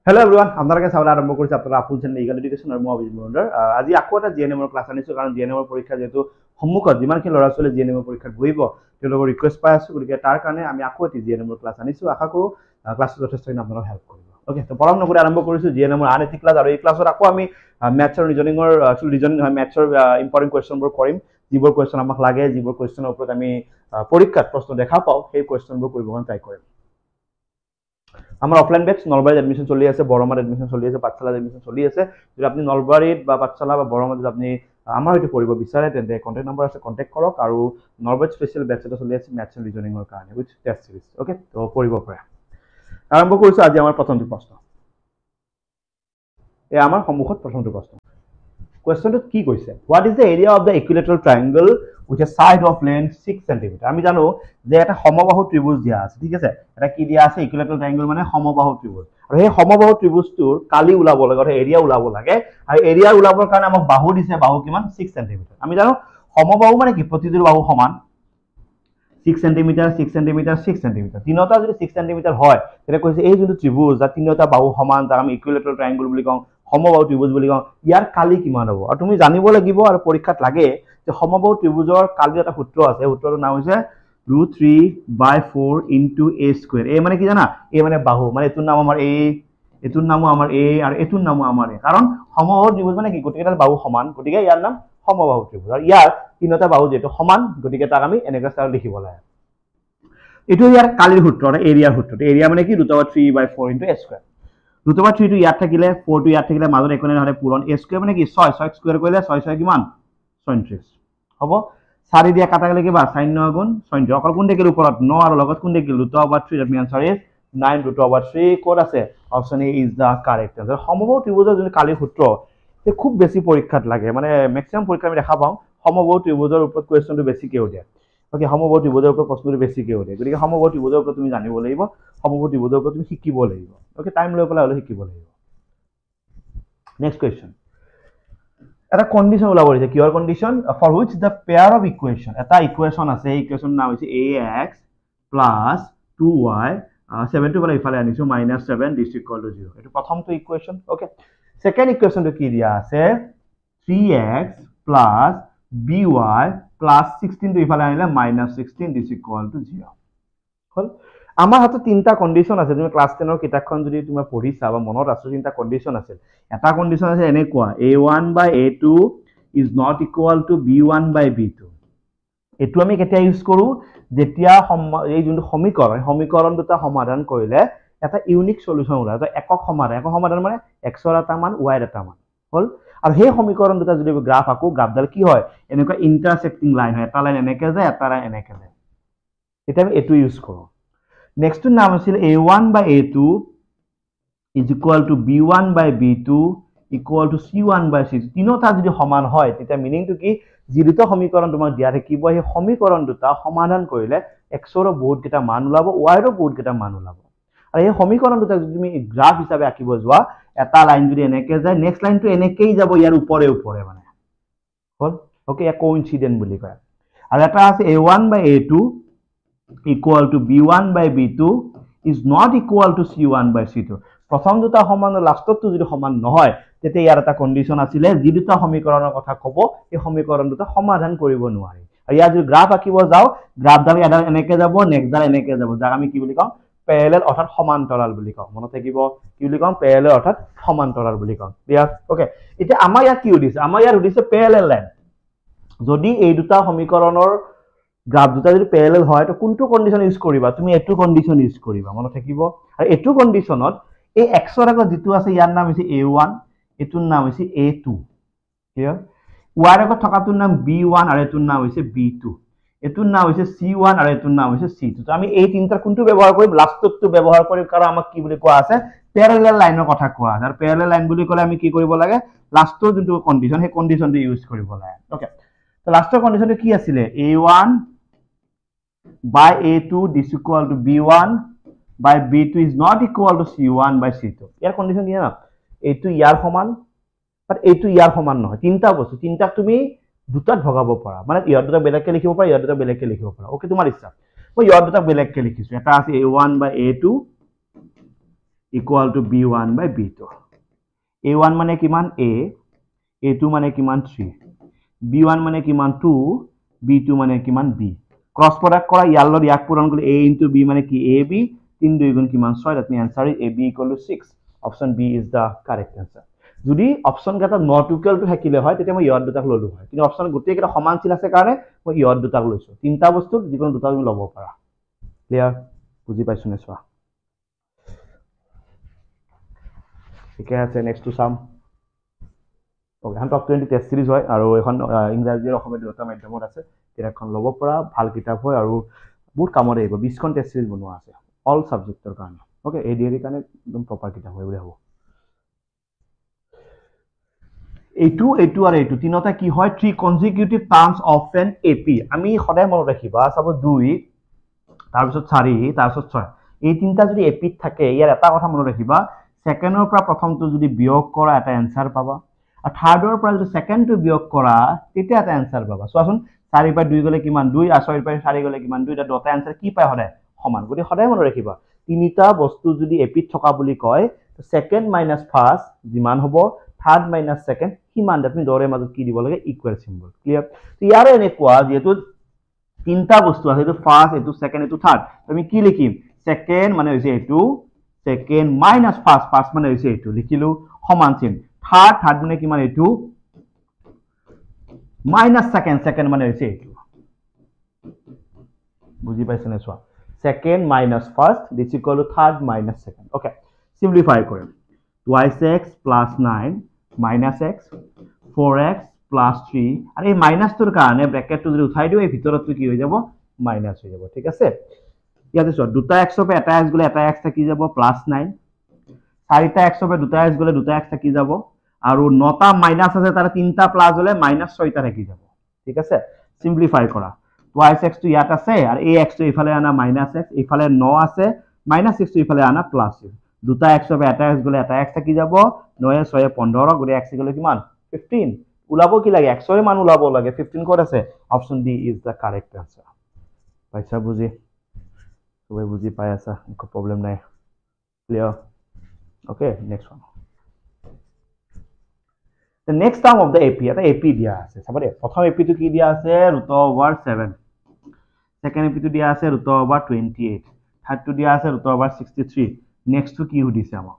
Hello everyone, আপোনালোকে চাবলৈ আৰম্ভ কৰিছে আপোনাৰ আপুল চেনেল ইগল এডুকেশ্যন আৰু মই অভিজিত মহন্তৰ আজি আকৌ এটা জিএনএমৰ ক্লাছ আনিছো কাৰণ জিএনএমৰ পৰীক্ষা যেহেতু সন্মুখত যিমানখিনি ল'ৰা ছোৱালী জিএনএমৰ পৰীক্ষাত বহিব তেওঁলোকৰ ৰিকুৱেষ্ট পাই আছো গতিকে তাৰ কাৰণে আমি আকৌ এটি জিএনএমৰ ক্লাছ আনিছো আশা কৰো ক্লাছটো যথেষ্টখিনি আপোনালোকক হেল্প কৰিব ওকে তো পৰম নকৰি আৰম্ভ কৰিছো জিএনএমৰ আন এটি ক্লাছ আৰু এই ক্লাছত আকৌ আমি ম্যাথছ আৰু ৰিজনিংৰ ৰিজনিং হয় ম্যাথছৰ ইম্পৰ্টেন্ট কোৱেশ্চনবোৰ কৰিম যিবোৰ কোৱেশ্চন আমাক লাগে যিবোৰ কোৱেশ্চনৰ ওপৰত আমি পৰীক্ষাত প্ৰশ্ন দেখা পাও সেই কোৱেশ্চনবোৰ কৰিব ট্ৰাই কৰিম আমাৰ অফলাইন বেচ নলবাৰীত এডমিশন চলি আছে বৰমাত এডমিশন চলি আছে পাঠশালাত এডমিশন চলি আছে যদি আপুনি নলবাৰীত বা পাঠশালা বা বৰমাত যদি আপুনি আমাৰ হয়তো পঢ়িব বিচাৰে তেন্তে কন্টেক্ট নম্বৰ আছে কন্টেক্ট কৰক আৰু নলবাৰীত স্পেশাল বেচ এটা চলি আছে ম্যাথছ এণ্ড ৰিজনিংৰ কাৰণে উইথ টেষ্ট সিৰিজ ওকে তো পঢ়িব পাৰে আৰম্ভ কৰিছো আজি আমাৰ প্ৰথমটো প্ৰশ্ন এই আমাৰ সন্মুখত প্ৰথমটো প্ৰশ্ন কোৱেশ্চনটো কি কৈছে what is the area of the equilateral ট্ৰায়াঙ্গল with a side of length 6 cm আমি জানো যে এটা সমবাহু ত্ৰিভুজ দিয়া আছে ঠিক আছে এটা কি দিয়া আছে ইকুইলেটাৰেল ট্ৰায়াঙ্গল মানে সমবাহু ত্ৰিভুজ আৰু এই সমবাহু ত্ৰিভুজটোৰ কালি ওলাব লাগে আৰু এৰিয়া ওলাব লাগে আৰু এৰিয়া ওলাবৰ কাৰণে আমাক বাহু দিছে বাহু কিমান 6 cm আমি জানো সমবাহু মানে কি প্ৰতিটোৰ বাহু সমান 6 cm 6 cm 6 cm তিনিটা যদি 6 cm হয় তেতিয়া কৈছে এই যোনটো ত্ৰিভুজ যা তিনিটা বাহু সমান যাক আমি ইকুইলেটাৰেল ট্ৰায়াঙ্গল বুলি কওঁ সমবাহু ত্ৰিভুজ বুলি কওঁ ইয়াৰ কালি কিমান হ'ব আৰু তুমি জানিব লাগিব আৰু পৰীক্ষাত লাগে যে সমবাহু ত্ৰিভুজৰ কালি এটা সূত্ৰ আছে সূত্ৰটোৰ নাম হৈছে √3/4 * a² এ মানে কি জানা এ মানে বাহু মানে এটোৰ নাম আমাৰ a এটোৰ নামও আমাৰ a আৰু এটোৰ নামও আমাৰ a কাৰণ সমবাহু ত্ৰিভুজ মানে কি গতিকেডাল বাহু সমান গতিকে ইয়াৰ নাম সমবাহু ত্ৰিভুজ আৰু ইয়াৰ তিনিটা বাহু যেটো সমান গতিকে তাক আমি এনেকৈ স্টাইল লিখিব লাগে এটো ইয়াৰ কালিৰ সূত্ৰ মানে এৰিয়াৰ সূত্ৰ এৰিয়া মানে কি √3/4 * a² √3 টো ইয়াত থাকিলে 4 টো ইয়াত থাকিলে মাজত একোনে নহলে পূৰণ a² মানে কি 6 6 স্কয়াৰ কৰিলে 6 6 কিমান 34 হ'ব 4 দিয়া কাটা গলে কিবা 4 9 গুণ 34 অকল কোন দেখিল ওপৰত 9 আৰু লগত কোন দেখিল √3 that means answer is 9 √3 code আছে option A is the correct answer সমবাহু ত্ৰিভুজৰ যদি কালি সূত্ৰ তে খুব বেছি পৰীক্ষাত লাগে মানে ম্যাক্সিমাম পৰীক্ষা আমি দেখা পাওঁ সমবাহু ত্ৰিভুজৰ ওপৰত কোৱেশ্চনটো বেছিকৈ উঠে ওকে সমবাহু ত্ৰিভুজৰ ওপৰত প্ৰশ্নটো বেছিকৈ উঠে গতিকে সমবাহু ত্ৰিভুজৰ ওপৰত তুমি জানিব লাগিব সমবাহু ত্ৰিভুজৰ ওপৰত তুমি শিকিব লাগিব ওকে টাইম লৈ পেলাই হলে শিকিব লাগিব নেক্সট কোৱেশ্চন এটা কন্ডিশন ওলাব দিছে কিহৰ condition for which the pair of equation এটা ইকুৱেশন আছে এই ইকুৱেশন নাম হৈছে ax + 2y 7 টো বলে ইফালে আনিছো -7 দিস ইকুয়াল টু 0 এটো প্ৰথমটো ইকুৱেশন ওকে সেকেন্ড ইকুৱেশনটো কি দিয়া আছে 3x + by + 16 টো ইফালে আনিলে -16 দিস ইকুয়াল টু 0 হল আমাৰ হাতত তিনটা কন্ডিশন আছে তুমি ক্লাস 10 ৰ কিতাপখন যদি তুমি পঢ়িছা বা মনত আছে তিনটা কন্ডিশন আছে এটা কন্ডিশন আছে এনেকুৱা a1/a2 is not equal to b1/b2 এটো আমি কেতিয়া ইউজ কৰো যেতিয়া এই যোনটো সমীকৰণ দুটা সমাধান কৰিলে এটা ইউনিক সলিউশন ওলাই এটা একক সমাধান মানে x ৰ এটা মান y ৰ এটা মান হল আৰু সেই সমীকৰণ দুটা যদি গ্ৰাফ আকো গ্ৰাফডাল কি হয় এনেকুৱা ইন্টাৰসেক্টিং লাইন হয় এটা লাইন এনেকৈ যায় এটা লাইন এনেকৈ যায় এটা আমি এটো ইউজ কৰো নেক্সট নাম আছিল a1/a2 is equal to b1/b2 equal to c1/c2 তিনিটা যদি সমান হয় তেতিয়া মিনিং টু কি যি দুটা সমীকৰণ তোমাক দিয়া থাকিব সেই সমীকৰণ দুটা সমাধান কৰিলে x ৰ বহুত কেইটা মান ওলাব y ৰ বহুত কেইটা মান ওলাব আৰু এই সমীকৰণ দুটা যদি তুমি গ্ৰাফ হিচাপে আঁকিব যোৱা এটা লাইন যদি এনেকৈ যায় নেক্সট লাইনটো এনেকৈ যাব ইয়াৰ ওপৰে মানে হল ওকে এ কোইনসিডেন্ট বুলি কয় আৰু এটা আছে a1/a2 equal to b1/b2 is not equal to c1/c2 প্ৰথম দুটা সমান লাষ্টটো যদি সমান নহয় তেতিয়া ইয়াৰ এটা কন্ডিশন আছিল যে দুটা সমীকৰণৰ কথা কব এই সমীকৰণ দুটা সমাধান কৰিব নোৱাৰি আৰু ইয়াৰ যদি গ্ৰাফ আঁকিব যাও গ্ৰাফডাল এডাল এনেকৈ যাব নেক্সটডাল এনেকৈ যাব যাক আমি কি বুলি কওঁ প্যাৰেলাল অৰ্থাৎ সমান্তৰাল বুলি কওঁ মনত থাকিব কি বুলি কওঁ প্যাৰেলাল অৰ্থাৎ সমান্তৰাল বুলি কওঁ ক্লিয়াৰ ওকে এতিয়া আমাৰ ইয়াত কি উদিছে আমাৰ ইয়াত উদিছে প্যাৰেলাল লাইন যদি এই দুটা সমীকৰণৰ গ্ৰাফ দুটা যদি প্যাৰেলাল হয় তো কোনটো কন্ডিশন ইউজ কৰিবা তুমি এটো কন্ডিশন ইউজ কৰিবা মনত থাকিব আৰু এটো কন্ডিশনত এই x ৰ আগত যেটো আছে ইয়াৰ নাম হৈছে a1 এটোৰ নাম হৈছে a2 ক্লিয়াৰ y ৰ আগত থকাটোৰ নাম b1 আৰু এটোৰ নাম হৈছে b2 এটোৰ নাম হৈছে c1 আৰু এটোৰ নাম হৈছে c2 তো আমি এই তিনটা কোনটো ব্যৱহাৰ কৰিম লাষ্টটো ব্যৱহাৰ কৰিম কাৰণ আমাক কি বুলি কোৱা আছে প্যাৰেলাল লাইনৰ কথা কোৱা আছে আৰু প্যাৰেলাল লাইন বুলি ক'লে আমি কি কৰিব লাগে লাষ্টৰ যোনটো কন্ডিশন সেই কন্ডিশনটো ইউজ কৰিব লাগে ওকে তো লাষ্টৰ কন্ডিশনটো কি আছিল a1/a2 is equal to b1/b2 is not equal to c1/c2 year condition কি জানা এইটো ইয়াৰ সমান বাট এইটো ইয়াৰ সমান নহয় তিনটা বস্তু তিনটাক তুমি দুটাত ভগাব পাৰা মানে ইয়াৰ দুটা বেলেগকে লিখিব পাৰা ইয়াৰ দুটা বেলেগকে লিখিব পাৰা ওকে তোমাৰ ইচ্ছা মই ইয়াৰ দুটা বেলেগকে লিখিছো এটা আছে a1/a2 equal to b1 by b2 a1 মানে কিমান a a2 মানে কিমান 3 b1 মানে কিমান 2 b2 মানে কিমান b ক্রস প্রোডাক্ট করা ইয়ার লগত ইয়াক পূরণ করলে a into b মানে কি ab 3 2 গুণ কিমান 6 that means answer is ab equal to 6 option b is the correct answer যদি অপশন কেটা নট ইকুয়াল টু থাকিলে হয় তেতিয়া মই ইয়ৰ দুটাক ললো হয় কিন্তু অপশন গোটেই কেটা সমান ছিল আছে কাৰণে মই ইয়ৰ দুটাক লৈছো তিনটা বস্তু যিকোনো দুটা তুমি লব পাৰা ক্লিয়াৰ বুজি পাইছো নে চোৱা ঠিক আছে নেক্সট টু সাম ওকে হান টপ 20 টেস্ট সিরিজ হয় আৰু এখন ইংৰাজী আৰু অসমীয়া দুটা মাধ্যমত আছে কিতাপখন লব পৰা ভাল কিতাপ হয় আৰু বহুত কামত আহিব 20 খন টেস্ট সিৰিজ বনোৱা আছে অল সাবজেক্টৰ কাৰণে ওকে এডিআৰ কাৰণে একদম প্ৰপাৰ কিতাপ হয় বুলি হ'ব A2 আর A2 তিনটা কি হয় three consecutive terms of an AP আমি সদায় মনত ৰাখিবা সাপোজ 2 তাৰ পিছত 4 তাৰ পিছত 6 এই তিনটা যদি এপিত থাকে ইয়াৰ এটা কথা মনত ৰাখিবা সেকেন্ডৰ পৰা প্ৰথমটো যদি বিয়োগ কৰা এটা আনসাৰ পাবা আৰু থাৰ্ডৰ পৰা যদি সেকেন্ডটো বিয়োগ কৰা তেতিয়া এটা আনসাৰ পাবা চোৱাচোন 4 পৰা 2 গলে কিমান 2 আৰু 6 পৰা 4 গলে কিমান 2 এটা দুটা আনসাৰ কি পায় সদায় সমান গতি সদায় মনত ৰাখিবা তিনিটা বস্তু যদি এপিত থকা বুলি কয় সেকেন্ড মাইনাস ফাৰ্স্ট যিমান হ'ব থাৰ্ড মাইনাস সেকেন্ড কিমান that means দৰে মাজত কি দিব লাগে ইকুৱেল সিম্বল ক্লিয়াৰ তো ইয়াৰ এনেকুৱা যেটো তিনটা বস্তু আছে এটো ফার্স্ট এটো সেকেন্ড এটো থার্ড আমি কি লিখিম সেকেন্ড মানে হৈছে এটো সেকেন্ড মাইনাস ফার্স্ট ফার্স্ট মানে হৈছে এটো লিখিলো সমান চিন থার্ড থার্ড মানে কিমান এটো মাইনাস সেকেন্ড সেকেন্ড মানে হৈছে এটো বুজি পাইছ নে চোৱা second minus first this equal to third minus second okay simplify কৰিম twice x plus 9 minus x 4x plus 3 আৰু এই মাইনাসটোৰ কাৰণে ব্ৰ্যাকেটটো যদি উঠাই দিও এই ভিতৰতটো কি হৈ যাব মাইনাস হৈ যাব ঠিক আছে ইয়াতে চোৱা দুটা x হবে এটা x গলে এটা x থাকি যাব প্লাস 9 চাৰিটা x হবে দুটা x গলে দুটা x থাকি যাব আৰু নটা মাইনাস আছে তাৰে তিনটা প্লাস হলে মাইনাস 6টা থাকি যাব ঠিক আছে সিম্পলিফাই কৰা twice x টো ইয়াত আছে আৰু এই x টো ইফালে আনা মাইনাস x ইফালে 9 আছে মাইনাস 6 টো ইফালে আনা প্লাস 6 দুটা x হবে এটা x গলে এটা x থাকি যাব 9 6 15 গলে x গলে কিমান 15 উলাব কি লাগে x এর মান উলাব লাগে 15 কোড আছে option D is the correct answer পাইছা বুঝি সবাই বুঝি পাই আছা কোনো প্রবলেম নাই clear okay next one the next term of the ap এটা ap দিয়া আছে সাবরে প্রথম ap তো কি দিয়া আছে √7 সেকেন্ড ap তো দিয়া আছে √28 থার্ড তো দিয়া আছে √63 নেক্সট তো কি হদিছে আমাক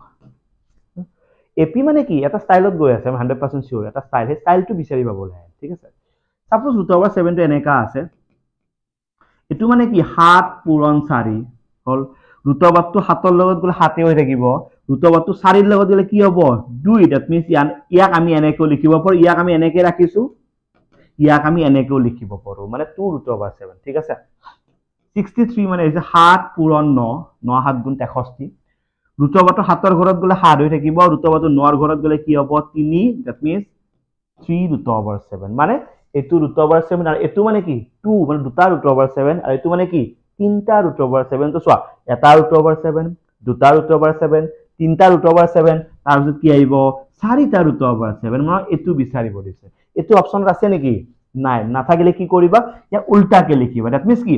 এপি মানে কি এটা স্টাইলত গৈ আছে 100% সিওর এটা স্টাইল হে স্টাইলটো বিচাৰি পাব লাগে ঠিক আছে সাপোজ √7 টো এনেকা আছে এটো মানে কি 7 পূৰণ 4 হল √7 টো 7 ৰ লগত গলে 7 হৈ থাকিব √7 টো 4 ৰ লগত গলে কি হ'ব 2 that means ইয়াক আমি এনেকৈ লিখিব পাৰো ইয়াক আমি এনেকৈ ৰাখিছো ইয়াক আমি এনেকৈ লিখিব পাৰো মানে 2√7 ঠিক আছে 63 মানে হৈছে 7 পূৰণ 9 9 7 গুণ 63 √7 7 ৰ ঘৰত গলে 7 হৈ থাকিব √7 9 ৰ ঘৰত গলে কি হ'ব 3 that means 3√7 মানে এটো √7 আৰু এটো মানে কি 2 মানে দুটা √7 আৰু এটো মানে কি তিনটা √7 তো চোৱা এটা √7 দুটা √7 তিনটা √7 তাৰ পিছত কি আহিব চাৰিটা √7 মানে এটো বিচাৰিব দিছে এটো অপচন আছে নেকি নাই নাথাকিলে কি কৰিবা ইয়া উল্টাকে লিখিবা that means কি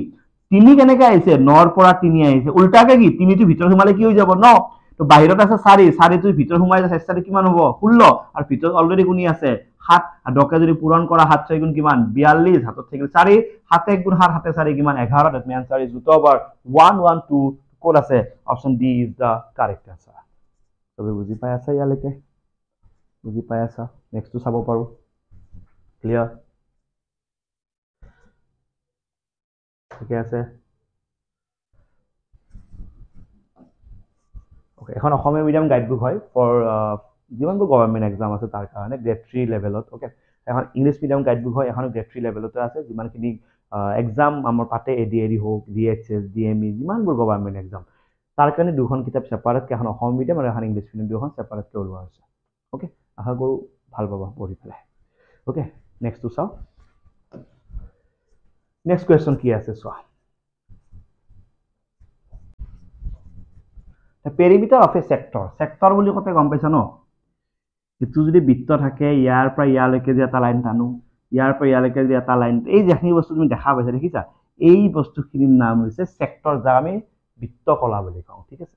3 কেনেকৈ আহিছে 9 ৰ পৰা 3 আহিছে উল্টাকে কি 3 টো ভিতৰ সোমালে কি হৈ যাব 9 তো বাহিৰত আছে 4 4 টো ভিতৰ সোমাই যায় চেষ্টাটো কিমান হ'ব 16 আৰু ভিতৰত অলৰেডি গুণি আছে 7 আৰু ডকে যদি পূৰণ কৰা 7 6 গুণ কিমান 42 হাতত থাকিল 4 7 1 গুণ 7 7 4 কিমান 11 that means answer is √112 code আছে option D is the correct answer তবে বুজি পাই আছে ইয়ালৈকে বুজি পাই আছা নেক্সট তো চাব পাৰো ক্লিয়াৰ ঠিক আছে ওকে এখন অসমীয়া মিডিয়াম গাইডবুক হয় ফৰ যিমানবোৰ গভৰ্ণমেণ্ট এক্সাম আছে তাৰ কাৰণে গ্ৰেড 3 লেভেলত ওকে এখন ইংলিশ মিডিয়াম গাইডবুক হয় এখন গ্ৰেড 3 লেভেলতে আছে যিমানখিনি এক্সাম আমাৰ পাতে এডিআৰই হোক ডিএইচএস ডিএমই যিমানবোৰ গভৰ্ণমেণ্ট এক্সাম তাৰ কাৰণে দুখন কিতাপ সেপাৰেট এখন অসমীয়া মিডিয়াম আৰু এখন ইংলিশ মিডিয়াম দুখন সেপাৰেট কে ওলোৱা হৈছে ওকে আশা কৰো ভাল পাবা পঢ়ি পেলাই ওকে নেক্সট টু চাও নেক্সট কোৱেশ্চন কি আছে চোৱা perimeter of a sector বুলি কতে গম পাইছা ন এটো যদি বৃত্ত থাকে ইয়াৰ পৰা ইয়ালৈকে যে এটা লাইন টানো ইয়াৰ পৰা ইয়ালৈকে যে এটা লাইন এই যেখিনি বস্তু তুমি দেখা পাইছা দেখিছা এই বস্তুখিনিৰ নাম হৈছে সেক্টৰ যা আমি বৃত্ত কলা বুলি কওঁ ঠিক আছে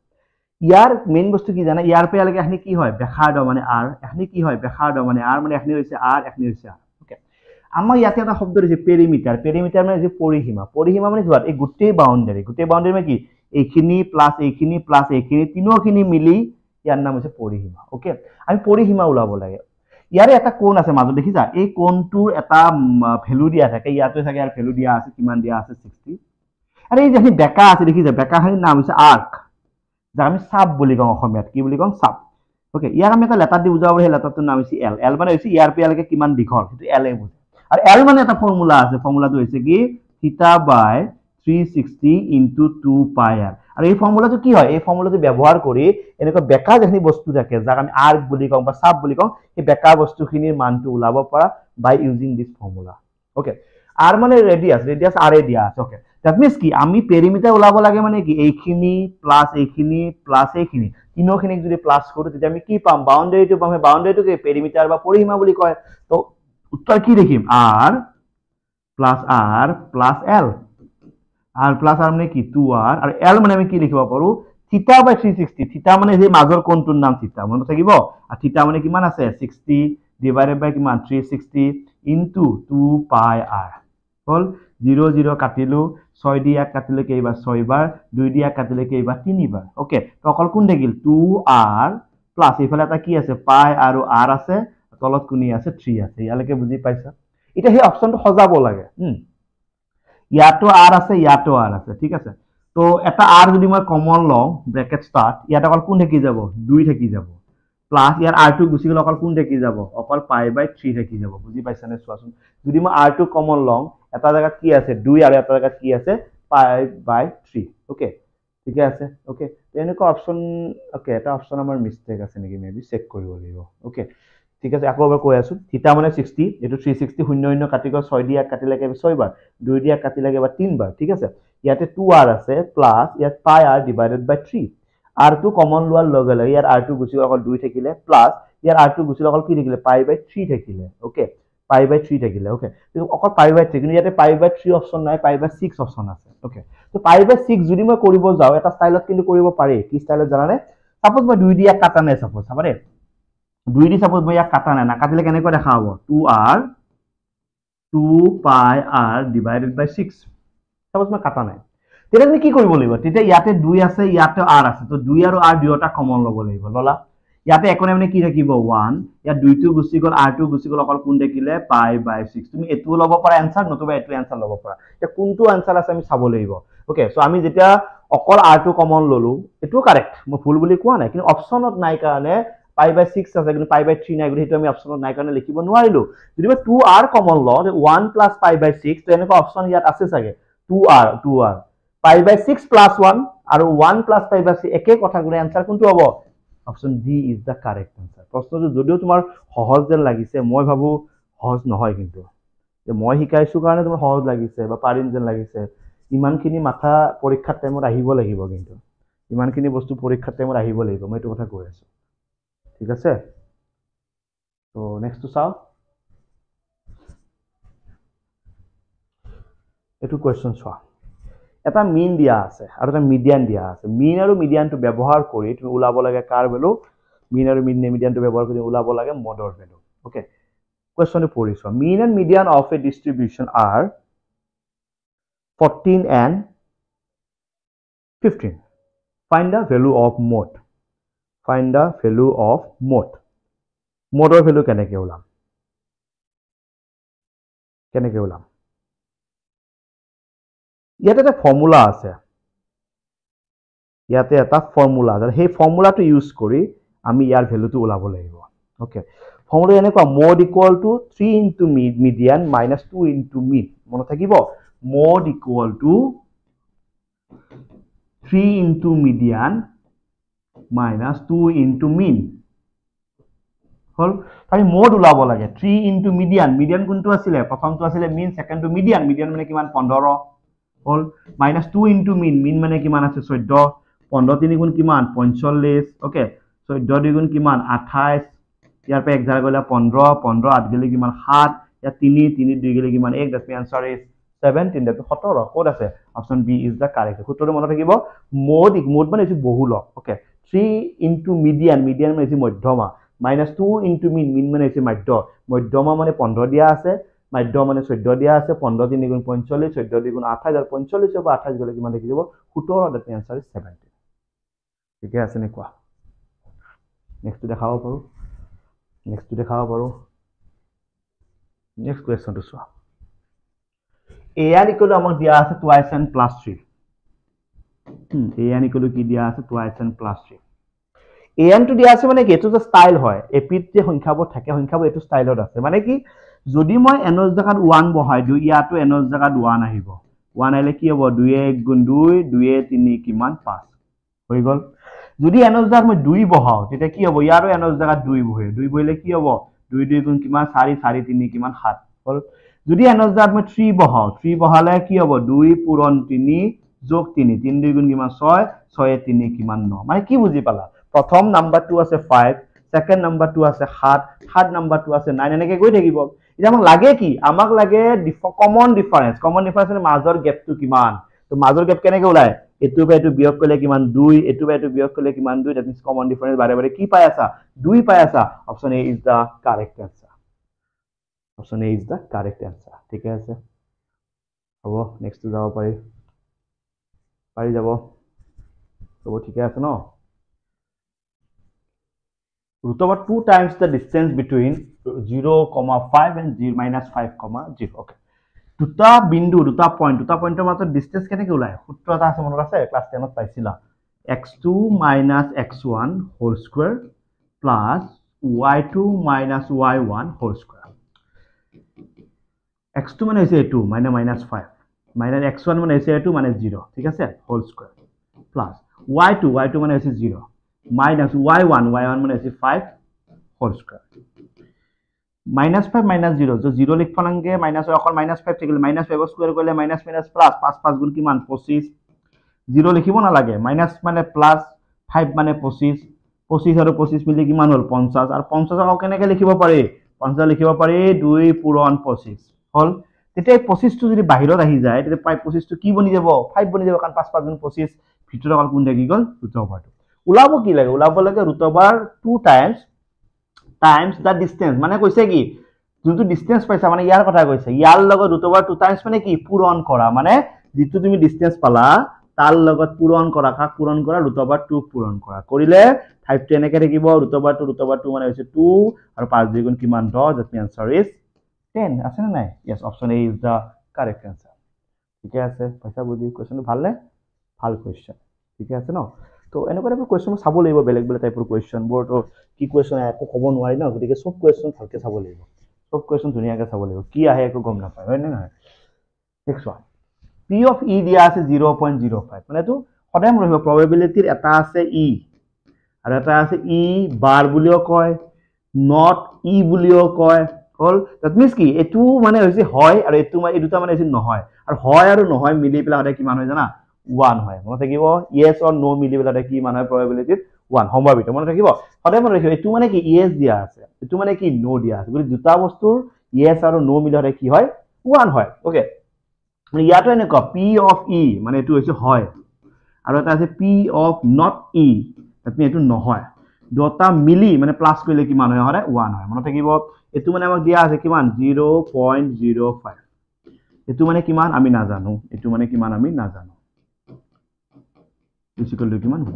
ইয়াৰ মেইন বস্তু কি জানা ইয়াৰ পৰা লাগে এখনি কি হয় ব্যাসাৰ্ধ মানে r এখনি কি হয় ব্যাসাৰ্ধ মানে r মানে এখনি হৈছে r এখনি হৈছে r ওকে আমাৰ ইয়াতে এটা শব্দ আছে পেৰিমিটাৰ পেৰিমিটাৰ মানে যে পৰিসীমা পৰিসীমা মানে যোৱা এই গোটেই বাউন্ডাৰী মানে কি এইখিনি প্লাস এইখিনি তিনিওখিনি মিলি ইয়াৰ নাম হৈছে পৰিসীমা ওকে আমি পৰিসীমা ওলাব লাগে ইয়াৰে এটা কোণ আছে মাজত দেখিছা এই কোণটোৰ এটা ভ্যালু দিয়া থাকে ইয়াতে থাকে আৰু ভ্যালু দিয়া আছে কিমান দিয়া আছে 60 আৰু এই যে বেকা আছে দেখিছা বেকাখিনিৰ নাম হৈছে আৰ্ক যা আমি সাব বুলি কওঁ অসমীয়াত কি বুলি কওঁ সাব ওকে ইয়াক আমি এটা লেটাৰ দি বুজাব সেই লেটাৰটোৰ নাম হৈছে এল এল মানে হৈছে ইয়াৰ পৰা লৈকে কিমান দীঘল সেইটো এল এ বুজায় আৰু এল মানে এটা ফৰ্মুলা আছে ফৰ্মুলাটো হৈছে কি থিটা বাই 360 ইনটু 2 পাই আৰ আৰু এই ফৰ্মুলাটো কি হয় এই ফৰ্মুলাটো ব্যৱহাৰ কৰি এনেকৈ বেকা যেখিনি বস্তু থাকে যাক আমি আৰ্ক বুলি কওঁ বা সাব বুলি কওঁ এই বেকা বস্তুখিনিৰ মানটো ওলাব পৰা বাই ইউজিং দিস ফৰ্মুলা ওকে আর মানে রেডিয়াস আর এ দিয়া আছে ওকে দ্যাট মিন্স কি আমি পেরিমিটার ওলাব লাগে মানে কি এইখিনি প্লাস এইখিনি তিনোখিনিক যদি প্লাস কৰো তেতিয়া আমি কি পাম বাউন্ডারিটো পাম বাউন্ডারিটোকে পেরিমিটার বা পরিসীমা বুলি কয় তো উত্তর কি দেখিম r plus l r plus r মানে কি 2r আর l মানে আমি কি লিখিব পাৰো থিটা বাই 360 থিটা মানে যে মাজৰ কোণটোৰ নাম থিটা মনত থাকিব আৰু থিটা মানে কিমান আছে 60 ডিভাইডেড বাই কিমান 360 ইনটু 2 পাই r হল 0 0 কাটিলো 6 দি 1 কাটিলে কেইবাৰ 6 বাৰ 2 দি 1 কাটিলে কেইবাৰ 3 বাৰ ওকে তো অকল কোন থাকিল 2r প্লাস ইফালে এটা কি আছে পাই আৰু r আছে তলত কোনি আছে 3 আছে ইয়ালৈকে বুজি পাইছা এটা সেই অপশনটো সজাব লাগে ইয়াতো r আছে ইয়াতো r আছে ঠিক আছে তো এটা r যদি মই কমন লওঁ ব্র্যাকেট স্টার্ট ইয়াত অকল কোন থাকি যাব 2 থাকি যাব প্লাস ইয়াৰ r2 গুছি গল অকল কোন থাকি যাব অকল পাই বাই 3 থাকি যাব বুজি পাইছা নে চোৱাচোন যদি মই r2 কমন লওঁ এটা জায়গা কি আছে 2 আৰু এটা জায়গা কি আছে পাই বাই 3 ওকে ঠিক আছে ওকে এনেকুৱা অপশন ওকে এটা অপশন আমাৰ মিস্টেক আছে নেকি মেবি চেক কৰিব লাগিব ওকে ঠিক আছে আকৌ এবাৰ কৈ আছো থিটা মানে 60 এটো 360 শূন্য শূন্য কাটি গল 6 দি 1 কাটি লাগে 6 বাৰ 2 দি 1 কাটি লাগে বা 3 বাৰ ঠিক আছে ইয়াতে 2r আছে প্লাস ইয়াত পাই r ডিভাইডেড বাই 3 r2 কমন লোৱাৰ লগে লগে ইয়াৰ r2 গুছি অকল 2 থাকিলে প্লাস ইয়াৰ r2 গুছি অকল কি থাকিলে পাই বাই 3 থাকিলে ওকে পাই বাই 3 থাকিলে ওকে তো অকল পাই বাই 3 কিন্তু ইয়াতে পাই বাই 3 অপশন নাই পাই বাই 6 অপশন আছে ওকে তো পাই বাই 6 যদি মই কৰিব যাও এটা স্টাইলত কিন্তু কৰিব পাৰি কি স্টাইলত জানানে সাপোজ মই 2 দি 1 কাটা নাই সাপোজ হাবাৰে 2 দি সাপোজ মই ইয়াক কাটা নাই না কাটিলে কেনেকৈ দেখা হ'ব 2r 2 পাই r ডিভাইডেড বাই 6 সাপোজ মই কাটা নাই তেতিয়া তুমি কি কৰিব লাগিব তেতিয়া ইয়াতে 2 আছে ইয়াতে r আছে তো 2 আৰু r দুয়োটা কমন ল'ব লাগিব ললা ইয়াতে একনে মানে কি থাকিব 1 ইয়া 2 টো গুছি গল r2 গুছি গল অকল কোন দেখিলে পাই বাই 6 তুমি এটো ল'ব পাৰা आंसर নতুবা এটো आंसर ল'ব পাৰা এতিয়া কোনটো आंसर আছে আমি চাব লাগিব ওকে সো আমি যেতিয়া অকল r2 কমন ললো এটো কারেক্ট মই ভুল বুলি কোৱা নাই কিন্তু অপশনত নাই কাৰণে পাই বাই 6 আছে কিন্তু পাই বাই 3 নাই কিন্তু আমি অপশনত নাই কাৰণে লিখিব নোৱাৰিলো যদি মই 2r কমন ল 1 প্লাস পাই বাই 6 তো এনেকুৱা অপশন ইয়াত আছে চাগে 2r পাই বাই 6 প্লাস 1 আৰু 1 প্লাস পাই বাই 6 একে কথা গুণে आंसर কোনটো হ'ব option D is the correct answer প্ৰশ্নটো যদিও তোমাৰ সহজ যেন লাগিছে মই ভাবো সহজ নহয় কিন্তু যে মই শিকাইছো কাৰণে তোমাৰ সহজ লাগিছে বা পাৰিম যেন লাগিছে ইমানখিনি মাথা পৰীক্ষাৰ টাইমত আহিব লাগিব কিন্তু ইমানখিনি বস্তু পৰীক্ষাৰ টাইমত আহিব লাগিব মই এইটো কথা কৈ আছো ঠিক আছে তো নেক্সট টু চাও এটো কোৱেশ্চন চোৱা এটা মিন দিয়া আছে আৰু এটা মিডিয়ান দিয়া আছে মিন আৰু মিডিয়ানটো ব্যৱহাৰ কৰি তুমি ওলাব লাগে কাৰ ভ্যালু মিন আৰু মিডিয়ানটো ব্যৱহাৰ কৰি ওলাব লাগে মডৰ ভ্যালু ওকে কোৱেশ্চনটো পঢ়িছো mean and median of a distribution are 14 and 15 find the value of mode modৰ ভ্যালু কেনেকৈ ওলাম ইয়াতে এটা ফৰ্মুলা আছে সেই ফৰ্মুলাটো ইউজ কৰি আমি ইয়াৰ ভ্যালুটো ওলাব লাগিব ওকে ফৰ্মুলা এনেকুৱা mod equal to 3 into median minus 2 into mean মনত থাকিব mod equal to 3 into median minus 2 into mean হল আমি mod ওলাব লাগে 3 into median কোনটো আছিল প্ৰথমটো আছিল mean second to median মানে কিমান 15 হল minus 2 into mean মানে কিমান আছে 14 15 3 গুণ কিমান 45 ওকে 14 2 গুণ কিমান 28 ইয়াৰ পৰা 11 গলা 15 15 8 গলে কিমান 7 ইয়া 3 3 2 গলে কিমান 1 that answer is 17 that 17 code আছে option B is the correct সূত্ৰটো মনত থাকিব mod মানে হৈছে বহুলক ওকে 3 into median মানে হৈছে মধ্যমা minus 2 into mean মানে হৈছে মাধ্য মধ্যমা মানে 15 দিয়া আছে মাধ্য মানে 14 দিয়া আছে 15 3 গুণ 45 14 2 গুণ 28 আর 45 বা 28 গলে কিমান লিখি দিব 17 দ্যাট আনসার ইজ 17 ঠিক আছে নে কোৱা নেক্সট দেখাব পাৰো নেক্সট কোৱেশ্চন তো চোৱা an equal আমাক দিয়া আছে twice n plus 3 an equal কি দিয়া আছে twice n plus 3 an to দিয়া আছে মানে কি এটো যে স্টাইল হয় এপিত যে সংখ্যাবোৰ থাকে সংখ্যাবোৰ এটো স্টাইলত আছে মানে কি যদি মই n ৰ জাগাত 1 বহাই দিও ইয়াটো n ৰ জাগাত 1 আহিব 1 আহিলে কি হ'ব 2 1 গুণ 2 2 3 কিমান 5 হৈ গল যদি n ৰ জাগাত মই 2 বহাও তেতিয়া কি হ'ব ইয়াৰো n ৰ জাগাত 2 বহে 2 বহিলে কি হ'ব 2 2 গুণ কিমান 4 4 3 কিমান 7 হল যদি n ৰ জাগাত মই 3 বহাও 3 বহালে কি হ'ব 2 পূৰণ 3 যোগ 3 3 2 গুণ কিমান 6 6 3 কিমান 9 মানে কি বুজি পালা প্ৰথম নাম্বাৰটো আছে 5 সেকেন্ড নাম্বাৰটো আছে 7 থাৰ্ড নাম্বাৰটো আছে 9 এনেকৈ গৈ থাকিব এটা আমাক লাগে কি আমাক লাগে কমন ডিফারেন্স মানে মাজৰ গ্যাপটো কিমান তো মাজৰ গ্যাপ কেনেকৈ ওলাই এটু বাই এটু বিয়োগ কৰিলে কিমান 2 এটু বাই এটু বিয়োগ কৰিলে কিমান 2 দ্যাট মিন্স কমন ডিফাৰেন্স বাৰে বাৰে কি পাই আছা 2 পাই আছা option A is the correct answer option A is the correct answer ঠিক আছে হ'ব নেক্সট যাব পাৰি যাব হ'ব ঠিক আছে ন root over 2 times the distance between 0,5 and 5,0 okay দুটা বিন্দু দুটা পয়েন্টৰ মাজত ডিসটেন্স কেনেকৈ ওলাই সূত্ৰ এটা আছে মনত আছে ক্লাস 10 ত পাইছিলা x2 x1 whole square plus y2 y1 whole square x2 মানে হৈছে a2 মানে -5 minus x1 মানে হৈছে a2 মানে 0 ঠিক আছে whole square plus y2 মানে হৈছে 0 minus y1 মানে হৈছে 5 whole square minus 5 minus 0 so 0 লিখব লাগে minus অকল minus 5 থাকিলে minus 5 স্কয়ার কৰিলে minus minus plus 5 5 গুণ কিমান 25 0 লিখিব না লাগে minus মানে plus 5 মানে 25 25 আৰু 25 মিলি কিমান হল 50 আৰু 50 আকৌ কেনেকৈ লিখিব পাৰি 50 লিখিব পাৰি 2 পূৰণ 25 হল তেতিয়া 25 টো যদি বাহিৰত আহি যায় তেতিয়া 25 টো কি বনি যাব 5 বনি যাব কাৰণ 5 5 গুণ 25 ভিতৰত অকল কোন থাকি গল ৰুট ওভাৰটো ওলাব কি লাগে ওলাব লাগে root over 2 times the distance মানে কৈছে কি যোনটো ডিসটেন্স পাইছা মানে ইয়াৰ কথা কৈছে ইয়াৰ লগত ৰুট ওভাৰ 2 টাইমছ মানে কি পূৰণ কৰা মানে যেটো তুমি ডিসটেন্স পালা তাৰ লগত পূৰণ কৰা কাক পূৰণ কৰা ৰুট ওভাৰ 2 পূৰণ কৰা কৰিলে 5 টো এনেকৈ থাকিব ৰুট ওভাৰ 2 মানে হৈছে 2 আৰু 5 দুগুণ কিমান 10 দ্যাট আনসার ইজ 10 আছে না নাই yes option A is the correct answer ঠিক আছে পইচা বুজি কোৱেশ্চনটো ভালনে ভাল কোৱেশ্চন ঠিক আছে ন তো এনেকুৱা টাইপৰ কোৱেশ্চন চাব লাগিব বেলেগ বেলেগ টাইপৰ কোৱেশ্চন বোৰটো কি কোৱেশ্চন একো ক'ব নোৱাৰি ন গতিকে সব কোৱেশ্চন ভালকে চাব লাগিব সব কোৱেশ্চন ধুনীয়াকৈ চাব লাগিব কি আহে একো গম নাপায় হয় নে নহয় next one p of e দিয়া আছে 0.05 মানে তো সদায় মনত ৰাখিব প্ৰবাবিলিটিৰ এটা আছে e আৰু এটা আছে e বার বুলিও কয় নট e বুলিও কয় হল দ্যাট মিন্স কি এটো মানে হৈছে হয় আৰু এটো মানে এই দুটা মানে হৈছে নহয় আৰু হয় আৰু নহয় মিলি পেলাই সদায় কিমান হয় জানা 1 হয় মনত থাকিব yes or no মিলি পেলাই কি মান হয় probability 1 সম্ভাৱিত মনত থাকিব সদায় মনত ৰাখিব এটো মানে কি yes দিয়া আছে এটো মানে কি no দিয়া আছে গলি দুটা বস্তুৰ yes আৰু no মিলি হলে কি হয় 1 হয় ওকে মানে ইয়াটো এনেকুৱা p of e মানে এটো হৈছে হয় আৰু এটা আছে p of not e তাতনি এটো নহয় দুটা মিলি মানে প্লাস কৰিলে কিমান হয় হৰে 1 হয় মনত থাকিব এটো মানে আমাক দিয়া আছে কিমান 0.05 এটো মানে কিমান আমি নাজানো এটো মানে কিমান আমি নাজানো is equal to কিমান 1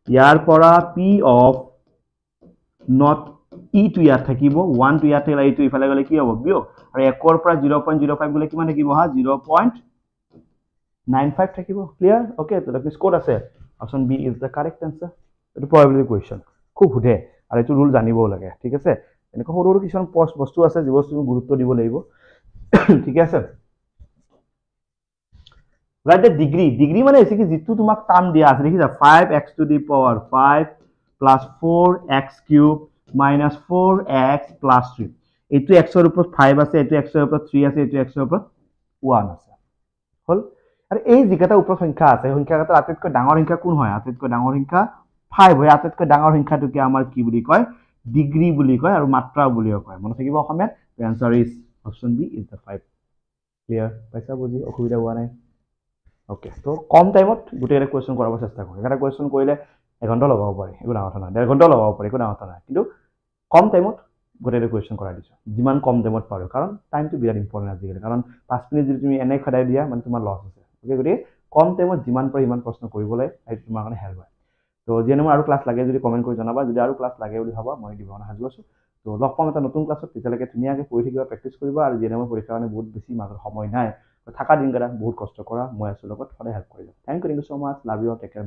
ইয়াৰ পৰা p of not e to ইয়াত থাকিব 1 to ইয়াত থাকিলে e to ইফালে গলে কি হ'ব বিয়োগ আৰু 1 ৰ পৰা 0.05 গলে কিমান থাকিব হা 0.95 থাকিব ক্লিয়াৰ ওকে তো দ্যাট মিন্স কোড আছে option B is the correct answer এটো প্রবাবিলিটি কোৱেশ্চন খুব হুধে আৰু এটো ৰুল জানিবও লাগে ঠিক আছে এনেকৈ সৰু সৰু কিছুমান পোষ্ট বস্তু আছে যি বস্তু গুৰুত্ব দিব লাগিব ঠিক আছে write the degree মানে হৈছে কি যেটো তোমাক টার্ম দিয়া আছে দেখিছা 5x to the power 5 plus 4x cube minus 4x plus 3 এটো x ৰ ওপৰত 5 আছে এটো x ৰ ওপৰত 3 আছে এটো x ৰ ওপৰত 1 আছে হল আৰু এই যিকেটা ওপৰত সংখ্যা আছে সংখ্যাকেইটাৰ আটাইতকৈ ডাঙৰ সংখ্যা কোন হয় আটাইতকৈ ডাঙৰ সংখ্যা 5 হয় আটাইতকৈ ডাঙৰ সংখ্যাটোকে আমাৰ কি বুলি কয় ডিগ্ৰী বুলি কয় আৰু মাত্ৰা বুলিও কয় মনত থাকিব অসমীয়াত the answer is option b is the 5 clear পাইছা বুজি অসুবিধা হোৱা নাই ওকে তো কম টাইমত গুটেৰে কোৱেশ্চন কৰাব চেষ্টা কৰিম এটা কোৱেশ্চন কৰিলে এঘণ্টা লগাব পাৰি, একো ডাঙৰ কথা নাই, 1.5 ঘণ্টাও লগাব পাৰি, একো ডাঙৰ কথা নাই, কিন্তু কম টাইমত গোটেইটো কুৱেশ্যন কৰাই দিছোঁ, যিমান কম টাইমত পাৰোঁ, কাৰণ টাইমটো বিৰাট ইম্পৰ্টেণ্ট আজিকালি, কাৰণ 5 মিনিট যদি তুমি এনে খেদাই দিয়া মানে তোমাৰ লছ আছে, গতিকে কম টাইমত যিমান পাৰি ইমান প্ৰশ্ন কৰিবলৈ সেইটো তোমাৰ কাৰণে হেল্প হয়। তো যিয়ে মোৰ আৰু ক্লাছ লাগে যদি কমেণ্ট কৰি জনাবা, যদি আৰু ক্লাছ লাগে বুলি ভাবা মই দিব কাৰণে সাজু আছোঁ। তো লগ পাম এটা নতুন ক্লাছত, তেতিয়ালৈকে ধুনীয়াকৈ পঢ়ি থাকিবা, প্ৰেক্টিছ কৰিবা, আৰু যিয়ে মোৰ পৰীক্ষাৰ কাৰণে বহুত বেছি মাজত সময় নাই, থকা দিনকেইটা বহুত কষ্ট কৰা, মই আছোঁ লগত, সদায় হেল্প কৰিম। Thank you so' much, love you, take care.